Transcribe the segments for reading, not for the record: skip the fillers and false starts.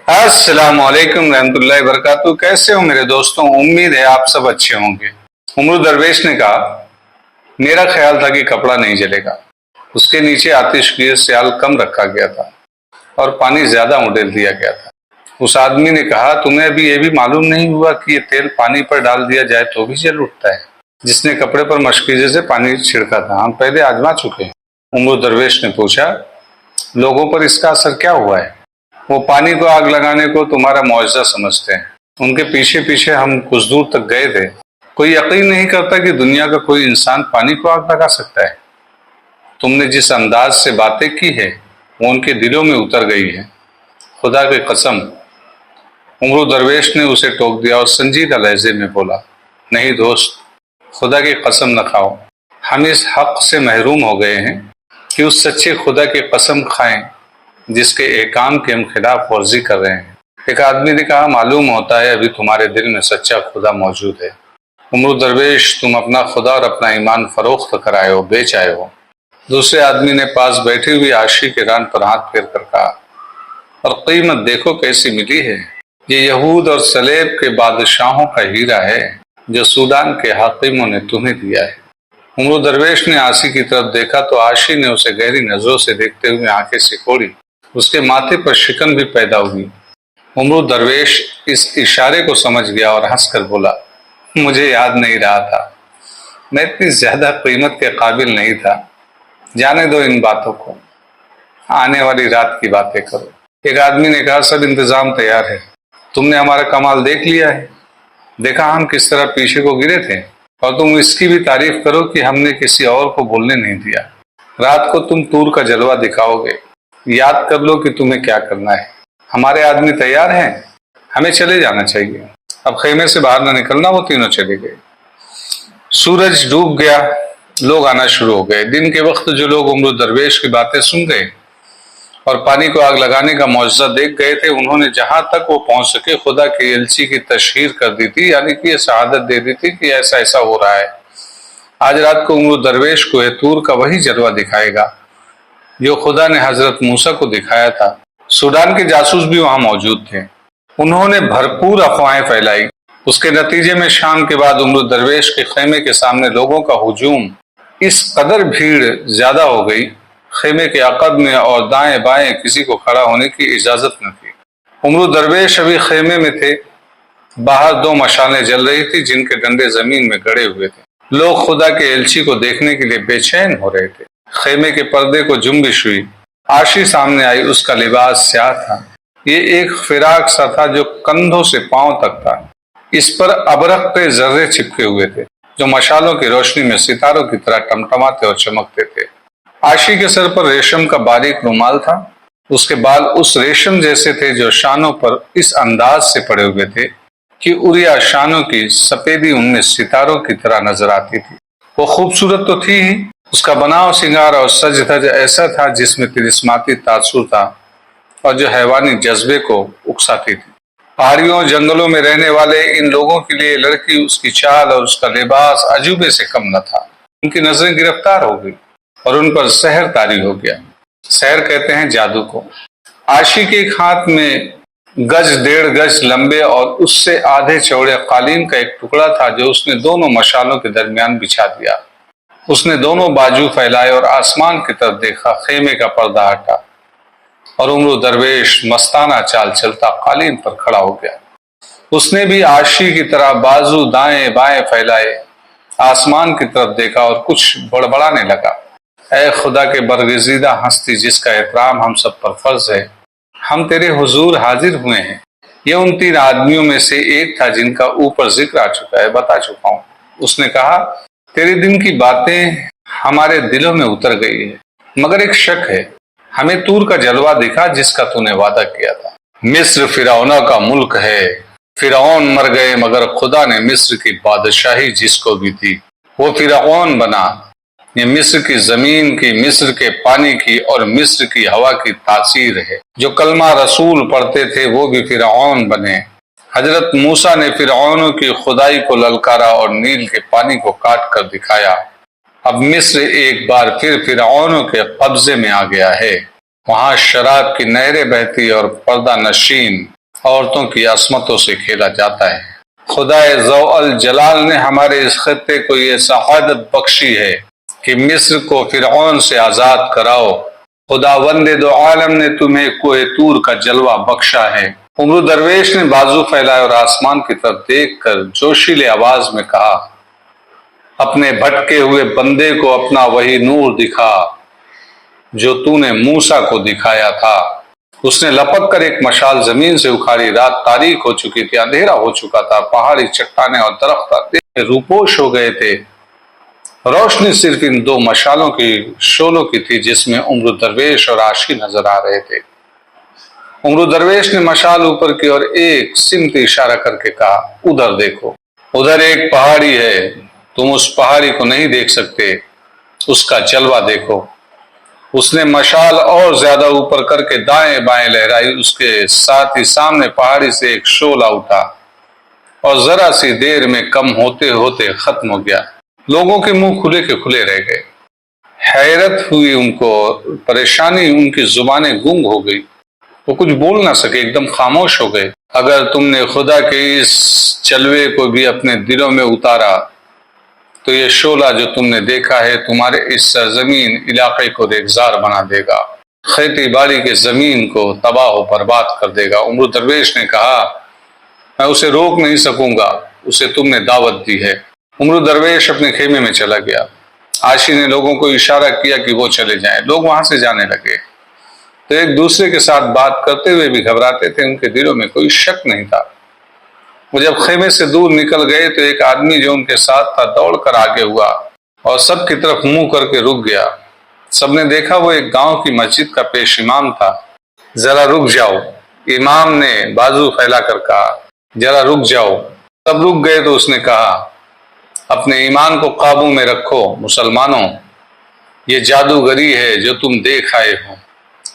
अस्सलाम वालेकुम रहमतुल्लाहि वबरकातुहू। कैसे हो मेरे दोस्तों? उम्मीद है आप सब अच्छे होंगे। उमर दरवेश ने कहा, मेरा ख्याल था कि कपड़ा नहीं जलेगा। उसके नीचे आतिश की स्याल कम रखा गया था और पानी ज्यादा उड़ेल दिया गया था। उस आदमी ने कहा, तुम्हें अभी ये भी मालूम नहीं हुआ कि ये तेल पानी पर डाल दिया जाए तो भी जल उठता है। जिसने कपड़े पर मशकीजे से पानी छिड़का था, हम पहले आजमा चुके हैं। उमर दरवेश ने पूछा, लोगों पर इसका असर क्या हुआ है? वो पानी को आग लगाने को तुम्हारा मुआजिजा समझते हैं। उनके पीछे पीछे हम कुछ दूर तक गए थे। कोई यकीन नहीं करता कि दुनिया का कोई इंसान पानी को आग लगा सकता है। तुमने जिस अंदाज से बातें की है वो उनके दिलों में उतर गई है। खुदा की कसम। उमर दरवेश ने उसे टोक दिया और संजीदा लहजे में बोला, नहीं दोस्त, खुदा की कसम न खाओ। हम इस हक से महरूम हो गए हैं कि उस सच्चे खुदा की कसम खाएं जिसके एहकाम की हम खिलाफ वर्जी कर रहे हैं। एक आदमी ने कहा, मालूम होता है अभी तुम्हारे दिल में सच्चा खुदा मौजूद है। उमर दरवेश, तुम अपना खुदा और अपना ईमान फरोख्त कराए हो, बेच आए हो। दूसरे आदमी ने पास बैठी हुई आशी के रान पर हाथ फेर कर कहा, और कीमत देखो कैसी मिली है। ये यहूद और सलेब के बादशाहों का हीरा है जो सूडान के हाकिमों ने तुम्हें दिया है। उमर दरवेश ने आशी की तरफ देखा तो आशी ने उसे गहरी नजरों से देखते हुए आंखें सिकोड़ी। उसके माथे पर शिकन भी पैदा हुई। उमर दरवेश इस इशारे को समझ गया और हंसकर बोला, मुझे याद नहीं रहा था। मैं इतनी ज्यादा कीमत के काबिल नहीं था। जाने दो इन बातों को, आने वाली रात की बातें करो। एक आदमी ने कहा, सब इंतजाम तैयार है। तुमने हमारा कमाल देख लिया है। देखा हम किस तरह पीछे को गिरे थे, और तुम इसकी भी तारीफ करो कि हमने किसी और को बोलने नहीं दिया। रात को तुम तूर का जलवा दिखाओगे। याद कर लो कि तुम्हें क्या करना है। हमारे आदमी तैयार हैं, हमें चले जाना चाहिए। अब खेमे से बाहर न निकलना। वो तीनों चले गए। सूरज डूब गया। लोग आना शुरू हो गए। दिन के वक्त जो लोग उमर दरवेश की बातें सुन गए और पानी को आग लगाने का मौजज़ा देख गए थे, उन्होंने जहां तक वो पहुंच सके खुदा के एलची की तशहीर कर दी थी, यानी कि ये शहादत दे दी थी कि ऐसा ऐसा हो रहा है। आज रात को उमर दरवेश को तूर का वही जलवा दिखाएगा जो खुदा ने हजरत मूसा को दिखाया था। सूडान के जासूस भी वहां मौजूद थे। उन्होंने भरपूर अफवाहें फैलाई। उसके नतीजे में शाम के बाद उमर दरवेश के खेमे के सामने लोगों का हुजूम इस कदर भीड़ ज्यादा हो गई, खेमे के अकब में और दाएं बाएं किसी को खड़ा होने की इजाजत न थी। उमर दरवेश अभी खेमे में थे। बाहर दो मशालें जल रही थी जिनके डंडे जमीन में गड़े हुए थे। लोग खुदा के एलची को देखने के लिए बेचैन हो रहे थे। खेमे के पर्दे को जुम्बिश हुई। आशी सामने आई। उसका लिबास स्याह था। ये एक फिराक सा था जो कंधों से पांव तक था। इस पर अबरक के जर्रे चिपके हुए थे जो मशालों की रोशनी में सितारों की तरह टमटमाते और चमकते थे। आशी के सर पर रेशम का बारीक रुमाल था। उसके बाल उस रेशम जैसे थे जो शानों पर इस अंदाज से पड़े हुए थे कि उरिया शानों की सफेदी उनमें सितारों की तरह नजर आती थी। वो खूबसूरत तो थी ही, उसका बनाव सिंगार और सज धज ऐसा था जिसमें तिलिस्माती तासुर था और जो हैवानी जज्बे को उकसाती थी। पहाड़ियों जंगलों में रहने वाले इन लोगों के लिए लड़की, उसकी चाल और उसका लिबास अजूबे से कम न था। उनकी नजरें गिरफ्तार हो गई और उन पर सहर तारी हो गया। सहर कहते हैं जादू को। आशी के एक हाथ में गज 1.5 गज लंबे और उससे आधे चौड़े कालीन का एक टुकड़ा था जो उसने दोनों मशालों के दरमियान बिछा दिया। उसने दोनों बाजू फैलाए और आसमान की तरफ देखा। खेमे का पर्दा हटा और उमर दरवेश मस्ताना चाल चलता कालीन पर खड़ा हो गया। उसने भी आशी की तरह बाजू दाएं बाएं फैलाए, आसमान की तरफ देखा और कुछ बड़बड़ाने लगा। ऐ खुदा के बरगजीदा हस्ती जिसका एहतराम हम सब पर फर्ज है, हम तेरे हुजूर हाजिर हुए हैं। ये उन 3 आदमियों में से एक था जिनका ऊपर जिक्र आ चुका है, बता चुका हूं। उसने कहा, तेरे दिन की बातें हमारे दिलों में उतर गई है, मगर एक शक है। हमें तूर का जलवा दिखा जिसका तूने वादा किया था। मिस्र फिरौना का मुल्क है। फिरौन मर गए मगर खुदा ने मिस्र की बादशाही जिसको भी दी वो फिरौन बना। ये मिस्र की जमीन की, मिस्र के पानी की और मिस्र की हवा की तासीर है। जो कलमा रसूल पढ़ते थे वो भी फिरौन बने। हजरत मूसा ने फिरौनों की खुदाई को ललकारा और नील के पानी को काट कर दिखाया। अब मिस्र एक बार फिर फिरौनों के कब्जे में आ गया है। वहां शराब की नहरें बहती और पर्दा नशीन عورتوں کی عصمتوں سے کھیلا جاتا ہے۔ خدا ذو الجلال نے ہمارے اس خطے کو یہ سعادت بخشی ہے کہ مصر کو فرعون سے آزاد کراؤ۔ خدا وند دو عالم نے تمہیں کوہ طور کا جلوہ بخشا ہے۔ عمر درویش نے بازو پھیلائے اور آسمان کی طرف دیکھ کر جوشیلے آواز میں کہا، اپنے بھٹکے ہوئے بندے کو اپنا وہی نور دکھا جو تو نے موسیٰ کو دکھایا تھا۔ اس نے لپک کر ایک مشال زمین سے اکھاڑی۔ رات تاریک ہو چکی تھی، اندھیرا ہو چکا تھا، پہاڑی چٹانیں اور درخت روپوش ہو گئے تھے۔ روشنی صرف ان دو مشالوں کی شعلوں کی تھی جس میں عمر درویش اور عاشی نظر آ رہے تھے۔ عمر درویش نے مشال اوپر کی اور ایک سمت اشارہ کر کے کہا، ادھر دیکھو، ادھر ایک پہاڑی ہے، تم اس پہاڑی کو نہیں دیکھ سکتے، اس کا جلوہ دیکھو۔ اس نے مشال اور زیادہ اوپر کر کے دائیں بائیں لہرائی، اس کے ساتھ ہی سامنے پہاڑی سے ایک شعلہ اٹھا اور ذرا سی دیر میں کم ہوتے ہوتے ختم ہو گیا۔ لوگوں کے منہ کھلے کے کھلے رہ گئے، حیرت ہوئی ان کو، پریشانی، ان کی زبانیں گنگ ہو گئی، وہ کچھ بول نہ سکے، ایک دم خاموش ہو گئے۔ اگر تم نے خدا کے اس جلوے کو بھی اپنے دلوں میں اتارا تو یہ شعلہ جو تم نے دیکھا ہے تمہارے اس سرزمین علاقے کو ریگزار بنا دے گا، کھیتی باڑی کے زمین کو تباہ و برباد کر دے گا۔ عمر درویش نے کہا، میں اسے روک نہیں سکوں گا، اسے تم نے دعوت دی ہے۔ عمر درویش اپنے خیمے میں چلا گیا۔ عاشی نے لوگوں کو اشارہ کیا کہ وہ چلے جائیں، لوگ وہاں سے جانے لگے تو ایک دوسرے کے ساتھ بات کرتے ہوئے بھی گھبراتے تھے، ان کے دلوں میں کوئی شک نہیں تھا۔ وہ جب خیمے سے دور نکل گئے تو ایک آدمی جو ان کے ساتھ تھا دوڑ کر آگے ہوا اور سب کی طرف منہ کر کے رک گیا۔ سب نے دیکھا وہ ایک گاؤں کی مسجد کا پیش امام تھا۔ ذرا رک جاؤ، امام نے بازو پھیلا کر کہا، ذرا رک جاؤ۔ سب رک گئے تو اس نے کہا، اپنے ایمان کو قابو میں رکھو مسلمانوں، یہ جادوگری ہے جو تم دیکھ آئے ہو،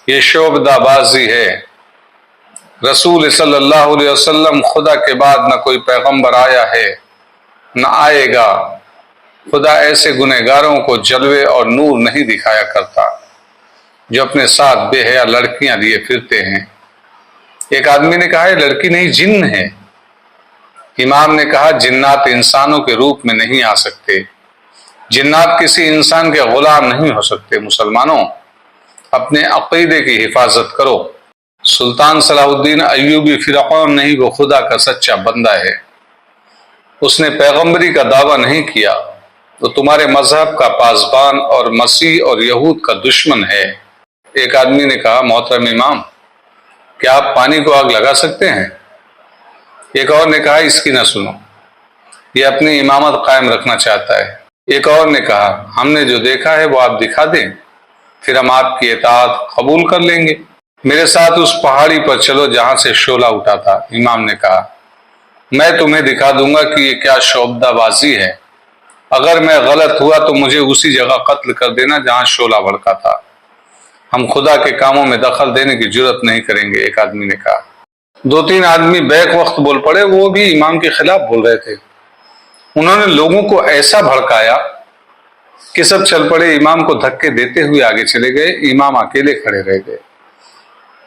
یہ شعبدہ بازی ہے۔ رسول صلی اللہ علیہ وسلم خدا کے بعد نہ کوئی پیغمبر آیا ہے نہ آئے گا۔ خدا ایسے گنہگاروں کو جلوے اور نور نہیں دکھایا کرتا جو اپنے ساتھ بے حیا لڑکیاں لیے پھرتے ہیں۔ ایک آدمی نے کہا، یہ لڑکی نہیں جن ہے۔ امام نے کہا، جنات انسانوں کے روپ میں نہیں آ سکتے، جنات کسی انسان کے غلام نہیں ہو سکتے۔ مسلمانوں، اپنے عقیدے کی حفاظت کرو۔ سلطان صلاح الدین ایوبی فرعون نہیں، وہ خدا کا سچا بندہ ہے۔ اس نے پیغمبری کا دعویٰ نہیں کیا، وہ تمہارے مذہب کا پاسبان اور مسیح اور یہود کا دشمن ہے۔ ایک آدمی نے کہا، محترم امام، کیا آپ پانی کو آگ لگا سکتے ہیں؟ ایک اور نے کہا، اس کی نہ سنو، یہ اپنی امامت قائم رکھنا چاہتا ہے۔ ایک اور نے کہا، ہم نے جو دیکھا ہے وہ آپ دکھا دیں، پھر ہم آپ کی اطاعت قبول کر لیں گے۔ میرے ساتھ اس پہاڑی پر چلو جہاں سے شعلہ اٹھا تھا۔ امام نے کہا، میں تمہیں دکھا دوں گا کہ یہ کیا شعبدہ بازی ہے۔ اگر میں غلط ہوا تو مجھے اسی جگہ قتل کر دینا جہاں شعلہ بھڑکا تھا، ہم خدا کے کاموں میں دخل دینے کی جرات نہیں کریں گے۔ ایک آدمی نے کہا۔ دو تین آدمی بیک وقت بول پڑے، وہ بھی امام کے خلاف بول رہے تھے۔ انہوں نے لوگوں کو ایسا بھڑکایا کہ سب چل پڑے، امام کو دھکے دیتے ہوئے آگے چلے گئے۔ امام اکیلے کھڑے رہ گئے۔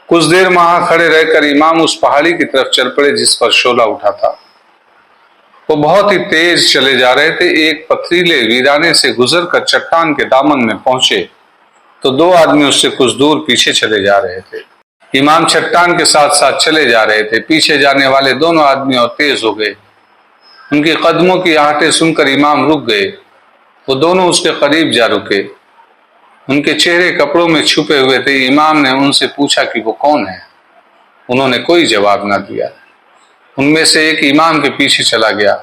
کچھ دیر وہاں کھڑے رہ کر امام اس پہاڑی کی طرف چل پڑے جس پر شعلہ اٹھا تھا۔ وہ بہت ہی تیز چلے جا رہے تھے۔ ایک پتھریلے ویرانے سے گزر کر چٹان کے دامن میں پہنچے تو دو آدمی اس سے کچھ دور پیچھے چلے جا رہے تھے۔ امام چٹان کے ساتھ ساتھ چلے جا رہے تھے۔ پیچھے جانے والے دونوں آدمی اور تیز ہو گئے۔ ان کی قدموں کی آہٹیں سن کر امام رک گئے۔ وہ دونوں اس کے قریب جا رکے۔ ان کے چہرے کپڑوں میں چھپے ہوئے تھے۔ امام نے ان سے پوچھا کہ وہ کون ہے؟ انہوں نے کوئی جواب نہ دیا۔ ان میں سے ایک امام کے پیچھے چلا گیا۔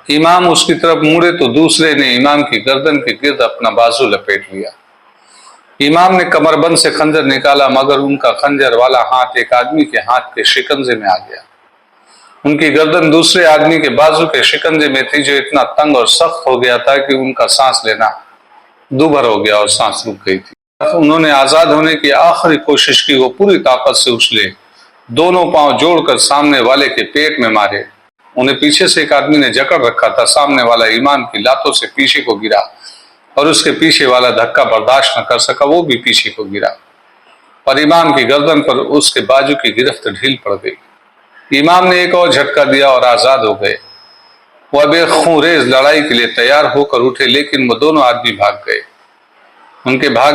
امام اس کی طرف مڑے تو دوسرے نے امام کی گردن کے گرد اپنا بازو لپیٹ لیا۔ امام نے کمر بند سے خنجر نکالا، مگر ان کا خنجر والا ہاتھ ایک آدمی کے ہاتھ کے شکنجے میں آ گیا۔ ان کی گردن دوسرے آدمی کے بازو کے شکنجے میں تھی جو اتنا تنگ اور سخت ہو گیا تھا کہ ان کا سانس لینا دوبھر ہو گیا اور سانس رک گئی تھی۔ انہوں نے آزاد ہونے کی آخری کوشش کی۔ وہ پوری طاقت سے اچھلے، دونوں پاؤں جوڑ کر سامنے والے کے پیٹ میں مارے۔ انہیں پیچھے سے ایک آدمی نے جکڑ رکھا تھا۔ سامنے والا امام کی لاتوں سے پیچھے کو گرا اور اس کے پیچھے والا دھکا برداشت نہ کر سکا، وہ بھی پیچھے کو گرا۔ اور امام کی گردن پر اس کے بازو کی گرفت ڈھیل پڑ گئی۔ امام نے ایک اور جھٹکا دیا اور آزاد ہو گئے۔ وہ اب ایک خونریز لڑائی کے لیے تیار ہو کر اٹھے، لیکن وہ دونوں آدمی بھاگ گئے۔ ان کے بھاگ